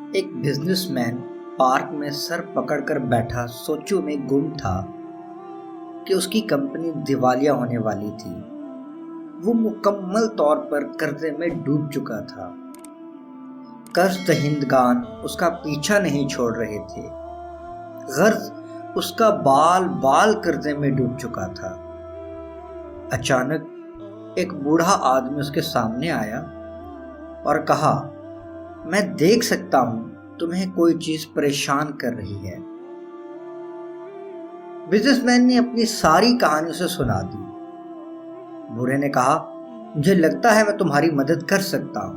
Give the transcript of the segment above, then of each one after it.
ایک business man park میں سر پکڑ کر بیٹھا سوچوں میں گم تھا کہ اس کی کمپنی دیوالیہ ہونے والی تھی۔ وہ مکمل طور پر قرضے میں ڈوب چکا تھا۔ قرض دہندگان اس کا پیچھا نہیں چھوڑ رہے تھے۔ غرض اس کا بال بال قرضے میں ڈوب چکا تھا۔ اچانک ایک بوڑھا آدمی اس کے سامنے آیا اور کہا، میں دیکھ سکتا ہوں تمہیں کوئی چیز پریشان کر رہی ہے۔ بزنس مین نے اپنی ساری کہانی اسے سنا دی۔ بوڑھے نے کہا، مجھے لگتا ہے میں تمہاری مدد کر سکتا ہوں۔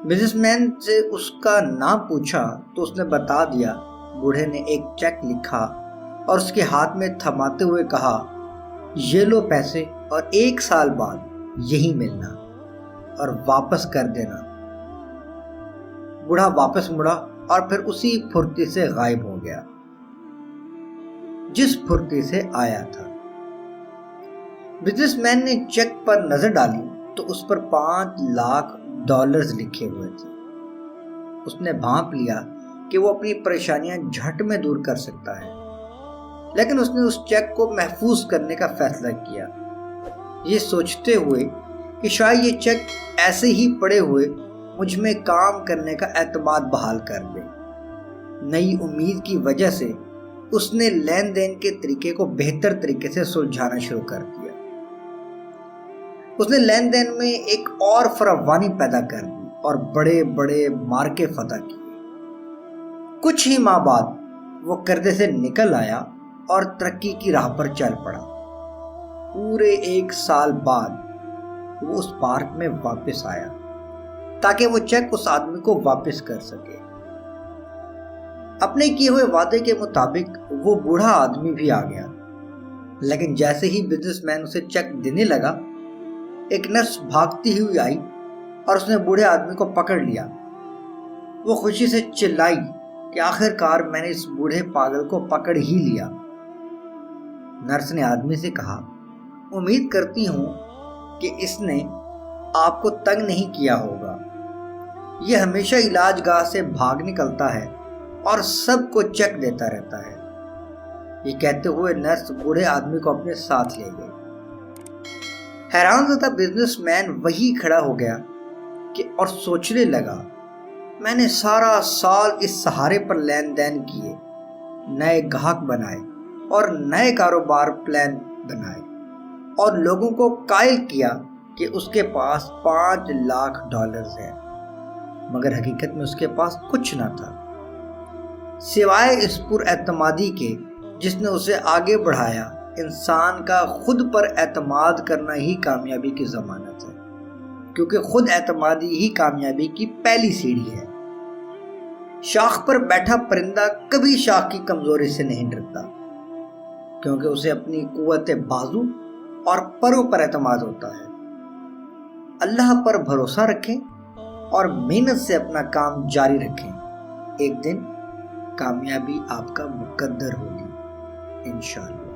بزنس مین سے اس کا نام پوچھا تو اس نے بتا دیا۔ بوڑھے نے ایک چیک لکھا اور اس کے ہاتھ میں تھماتے ہوئے کہا، یہ لو پیسے اور 1 سال بعد یہی ملنا اور واپس کر دینا۔ بوڑھا واپس مڑا اور پھر اسی پھرتی سے غائب ہو گیا جس پھرتی سے آیا تھا۔ بزنس مین نے چیک پر نظر ڈالی تو اس پر $5 لاکھ لکھے ہوئے تھے۔ اس نے بھانپ لیا کہ وہ اپنی پریشانیاں جھٹ میں دور کر سکتا ہے، لیکن اس نے اس چیک کو محفوظ کرنے کا فیصلہ کیا، یہ سوچتے ہوئے کہ شاید یہ چیک ایسے ہی پڑے ہوئے مجھ میں کام کرنے کا اعتماد بحال کر دے۔ نئی امید کی وجہ سے اس نے لین دین کے طریقے کو بہتر طریقے سے سلجھانا شروع کر دیا۔ اس نے لین دین میں ایک اور فراوانی پیدا کر دی اور بڑے بڑے مارکے فتح کیے۔ کچھ ہی ماہ بعد وہ قرضے سے نکل آیا اور ترقی کی راہ پر چل پڑا۔ پورے 1 سال بعد وہ اس پارک میں واپس آیا تاکہ وہ چیک اس آدمی کو واپس کر سکے۔ اپنے کیے ہوئے وعدے کے مطابق وہ بوڑھا آدمی بھی آ گیا، لیکن جیسے ہی بزنس مین اسے چیک دینے لگا، ایک نرس بھاگتی ہوئی آئی اور اس نے بوڑھے آدمی کو پکڑ لیا۔ وہ خوشی سے چلائی کہ آخر کار میں نے اس بوڑھے پاگل کو پکڑ ہی لیا۔ نرس نے آدمی سے کہا، امید کرتی ہوں کہ اس نے آپ کو تنگ نہیں کیا ہوگا۔ یہ ہمیشہ علاج گاہ سے بھاگ نکلتا ہے اور سب کو چیک دیتا رہتا ہے۔ یہ کہتے ہوئے نرس بوڑھے آدمی کو اپنے ساتھ لے گئی۔ حیران زدہ بزنس مین وہی کھڑا ہو گیا اور سوچنے لگا، میں نے سارا سال اس سہارے پر لین دین کیے، نئے گاہک بنائے اور نئے کاروبار پلان بنائے اور لوگوں کو قائل کیا کہ اس کے پاس $5 لاکھ ہیں، مگر حقیقت میں اس کے پاس کچھ نہ تھا سوائے اس پر اعتمادی کے جس نے اسے آگے بڑھایا۔ انسان کا خود پر اعتماد کرنا ہی کامیابی کی ضمانت ہے، کیونکہ خود اعتمادی ہی کامیابی کی پہلی سیڑھی ہے۔ شاخ پر بیٹھا پرندہ کبھی شاخ کی کمزوری سے نہیں ڈرتا، کیونکہ اسے اپنی قوت بازو اور پروں پر اعتماد ہوتا ہے۔ اللہ پر بھروسہ رکھیں اور محنت سے اپنا کام جاری رکھیں، ایک دن کامیابی آپ کا مقدر ہوگی انشاءاللہ۔